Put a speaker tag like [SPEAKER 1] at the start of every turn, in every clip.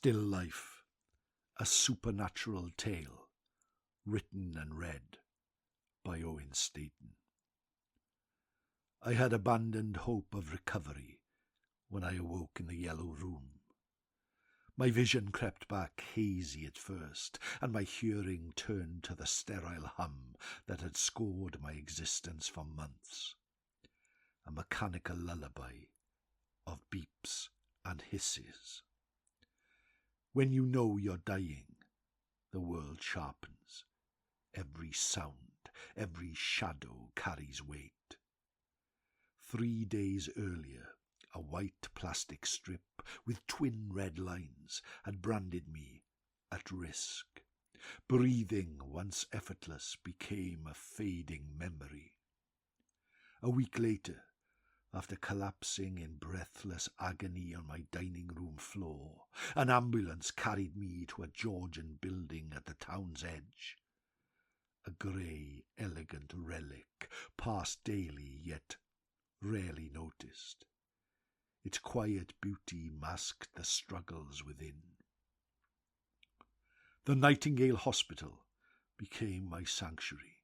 [SPEAKER 1] Still Life, a supernatural tale, written and read by Owen Staton. I had abandoned hope of recovery when I awoke in the yellow room. My vision crept back hazy at first, and my hearing turned to the sterile hum that had scored my existence for months. A mechanical lullaby of beeps and hisses. When you know you're dying, the world sharpens. Every sound, every shadow carries weight. 3 days earlier, a white plastic strip with twin red lines had branded me at risk. Breathing, once effortless, became a fading memory. A week later, after collapsing in breathless agony on my dining room floor, an ambulance carried me to a Georgian building at the town's edge. A grey, elegant relic, passed daily yet rarely noticed. Its quiet beauty masked the struggles within. The Nightingale Hospital became my sanctuary.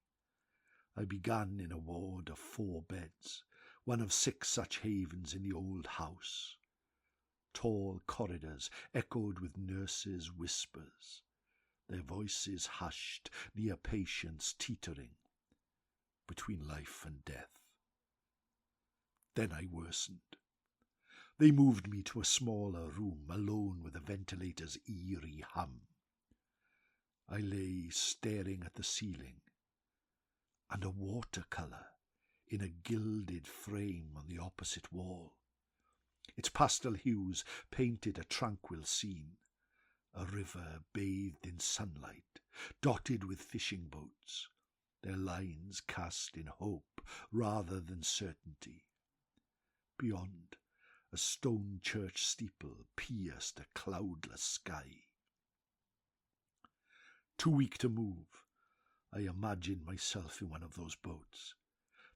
[SPEAKER 1] I began in a ward of 4 beds, one of 6 such havens in the old house. Tall corridors echoed with nurses' whispers, their voices hushed near patients teetering between life and death. Then I worsened. They moved me to a smaller room, alone with the ventilator's eerie hum. I lay staring at the ceiling, and a watercolour in a gilded frame on the opposite wall. Its pastel hues painted a tranquil scene, a river bathed in sunlight, dotted with fishing boats, their lines cast in hope rather than certainty. Beyond, a stone church steeple pierced a cloudless sky. Too weak to move, I imagined myself in one of those boats,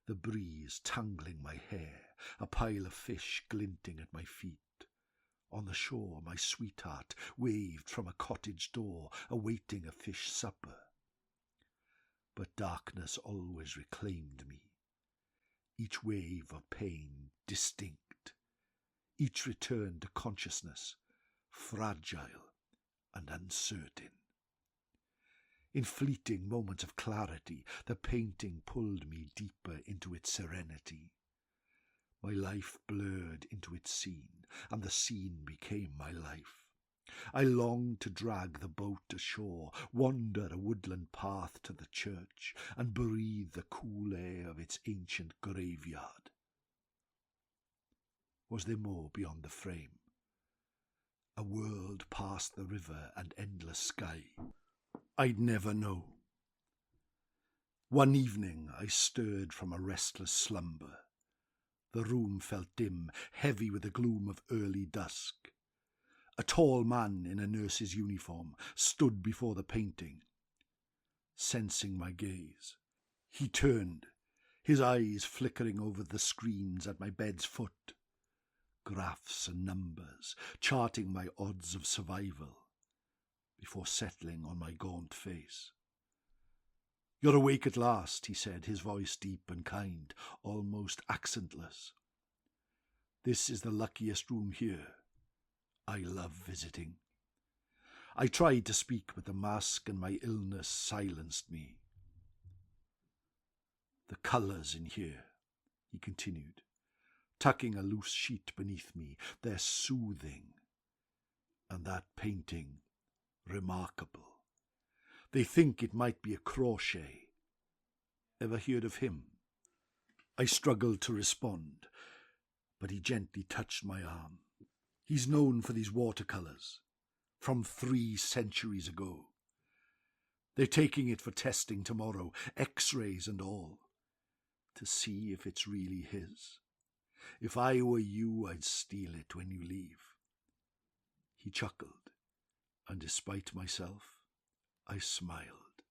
[SPEAKER 1] the breeze tangling my hair, a pile of fish glinting at my feet. On the shore, my sweetheart waved from a cottage door, awaiting a fish supper. But darkness always reclaimed me, each wave of pain distinct, each return to consciousness fragile and uncertain. In fleeting moments of clarity, the painting pulled me deeper into its serenity. My life blurred into its scene, and the scene became my life. I longed to drag the boat ashore, wander a woodland path to the church, and breathe the cool air of its ancient graveyard. Was there more beyond the frame? A world past the river and endless sky? I'd never know. One evening I stirred from a restless slumber. The room felt dim, heavy with the gloom of early dusk. A tall man in a nurse's uniform stood before the painting. Sensing my gaze, he turned, his eyes flickering over the screens at my bed's foot. Graphs and numbers, charting my odds of survival, before settling on my gaunt face. "You're awake at last," he said, his voice deep and kind, almost accentless. "This is the luckiest room here. I love visiting." I tried to speak, but the mask and my illness silenced me. "The colours in here," he continued, tucking a loose sheet beneath me, "they're soothing. And that painting, remarkable. They think it might be a crochet. Ever heard of him?" I struggled to respond, but he gently touched my arm. "He's known for these watercolours, from 3 centuries ago. They're taking it for testing tomorrow, X-rays and all, to see if it's really his. If I were you, I'd steal it when you leave." He chuckled, and despite myself, I smiled.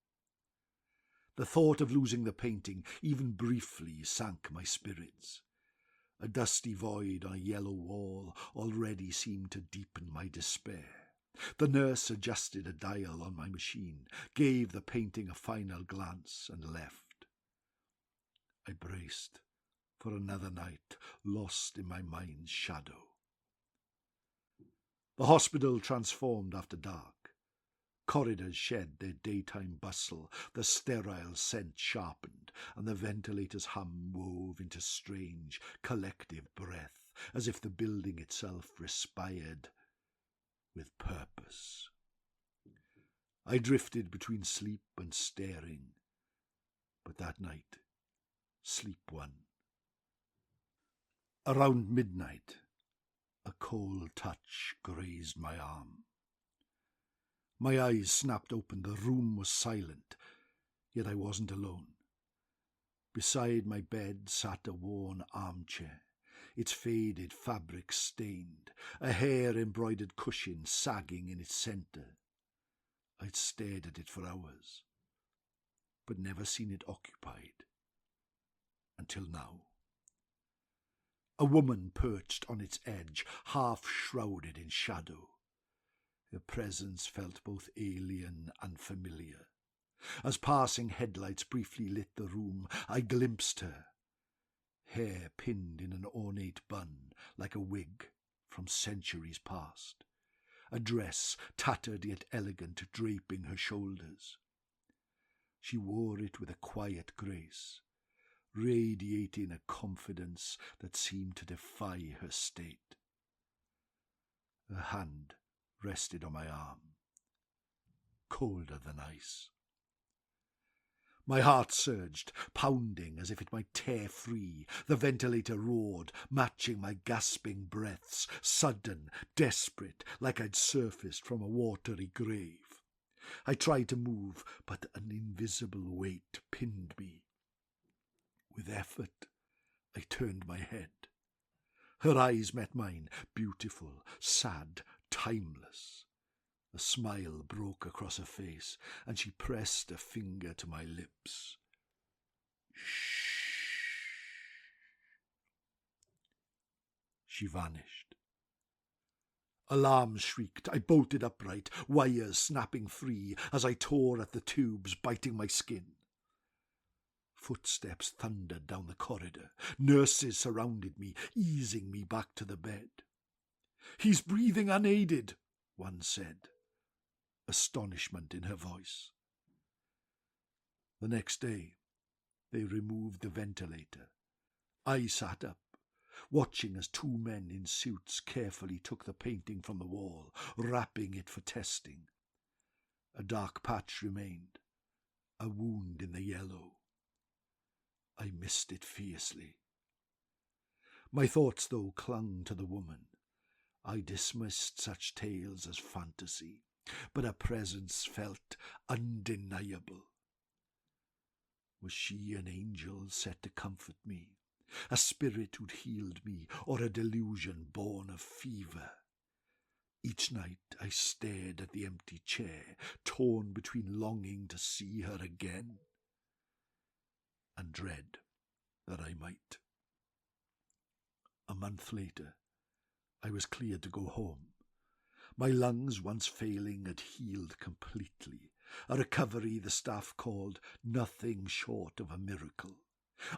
[SPEAKER 1] The thought of losing the painting, even briefly, sank my spirits. A dusty void on a yellow wall already seemed to deepen my despair. The nurse adjusted a dial on my machine, gave the painting a final glance, and left. I braced for another night lost in my mind's shadow. The hospital transformed after dark. Corridors shed their daytime bustle, the sterile scent sharpened, and the ventilator's hum wove into strange, collective breath, as if the building itself respired with purpose. I drifted between sleep and staring, but that night sleep won. Around midnight, a cold touch grazed my arm. My eyes snapped open. The room was silent, yet I wasn't alone. Beside my bed sat a worn armchair, its faded fabric stained, a hair-embroidered cushion sagging in its centre. I'd stared at it for hours, but never seen it occupied. Until now. A woman perched on its edge, half shrouded in shadow. Her presence felt both alien and familiar. As passing headlights briefly lit the room, I glimpsed her, hair pinned in an ornate bun like a wig from centuries past, a dress tattered yet elegant draping her shoulders. She wore it with a quiet grace, radiating a confidence that seemed to defy her state. Her hand rested on my arm, colder than ice. My heart surged, pounding as if it might tear free. The ventilator roared, matching my gasping breaths, sudden, desperate, like I'd surfaced from a watery grave. I tried to move, but an invisible weight pinned me. With effort, I turned my head. Her eyes met mine, beautiful, sad, timeless. A smile broke across her face, and she pressed a finger to my lips. Shh. She vanished. Alarms shrieked. I bolted upright, wires snapping free as I tore at the tubes, biting my skin. Footsteps thundered down the corridor. Nurses surrounded me, easing me back to the bed. "He's breathing unaided," one said, astonishment in her voice. The next day, they removed the ventilator. I sat up, watching as two men in suits carefully took the painting from the wall, wrapping it for testing. A dark patch remained, a wound in the yellow. I missed it fiercely. My thoughts, though, clung to the woman. I dismissed such tales as fantasy, but her presence felt undeniable. Was she an angel set to comfort me, a spirit who'd healed me, or a delusion born of fever? Each night I stared at the empty chair, torn between longing to see her again and dread that I might. A month later, I was cleared to go home. My lungs, once failing, had healed completely, a recovery the staff called nothing short of a miracle.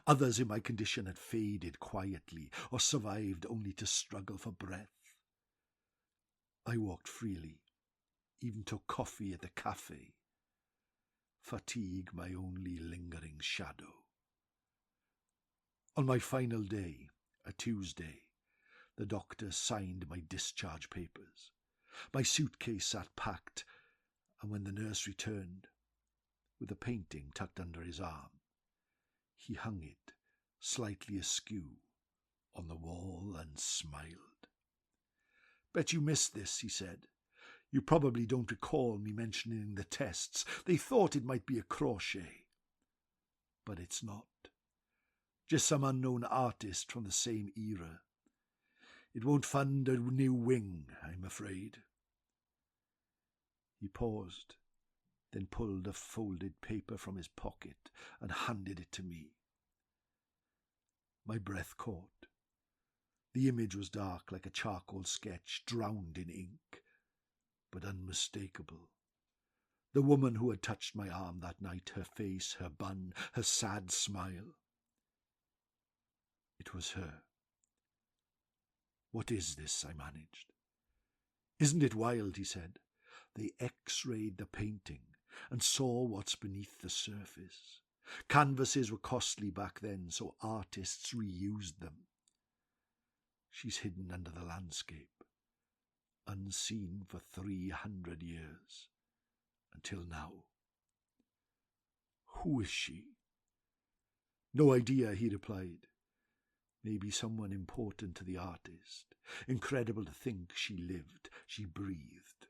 [SPEAKER 1] Others in my condition had faded quietly or survived only to struggle for breath. I walked freely, even took coffee at the cafe. Fatigue my only lingering shadow. On my final day, a Tuesday, the doctor signed my discharge papers. My suitcase sat packed, and when the nurse returned, with a painting tucked under his arm, he hung it, slightly askew, on the wall and smiled. "Bet you missed this," he said. "You probably don't recall me mentioning the tests. They thought it might be a crochet. But it's not. Just some unknown artist from the same era. It won't fund a new wing, I'm afraid." He paused, then pulled a folded paper from his pocket and handed it to me. My breath caught. The image was dark like a charcoal sketch drowned in ink. but unmistakable. The woman who had touched my arm that night, her face, her bun, her sad smile. It was her. "What is this?" I managed. "Isn't it wild?" he said. They X-rayed the painting and saw what's beneath the surface. Canvases were costly back then, so artists reused them. She's hidden under the landscape, unseen for 300 years, until now. Who is she? No idea, he replied. Maybe someone important to the artist. Incredible to think she lived, she breathed.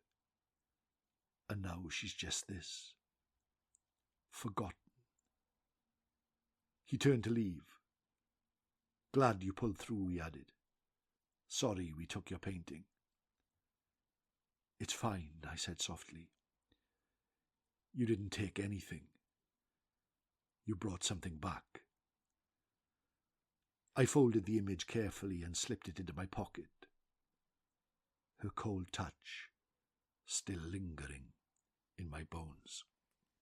[SPEAKER 1] And now she's just this. Forgotten. He turned to leave. "Glad you pulled through," he added. "Sorry we took your painting." "It's fine," I said softly. "You didn't take anything. You brought something back." I folded the image carefully and slipped it into my pocket. Her cold touch still lingering in my bones.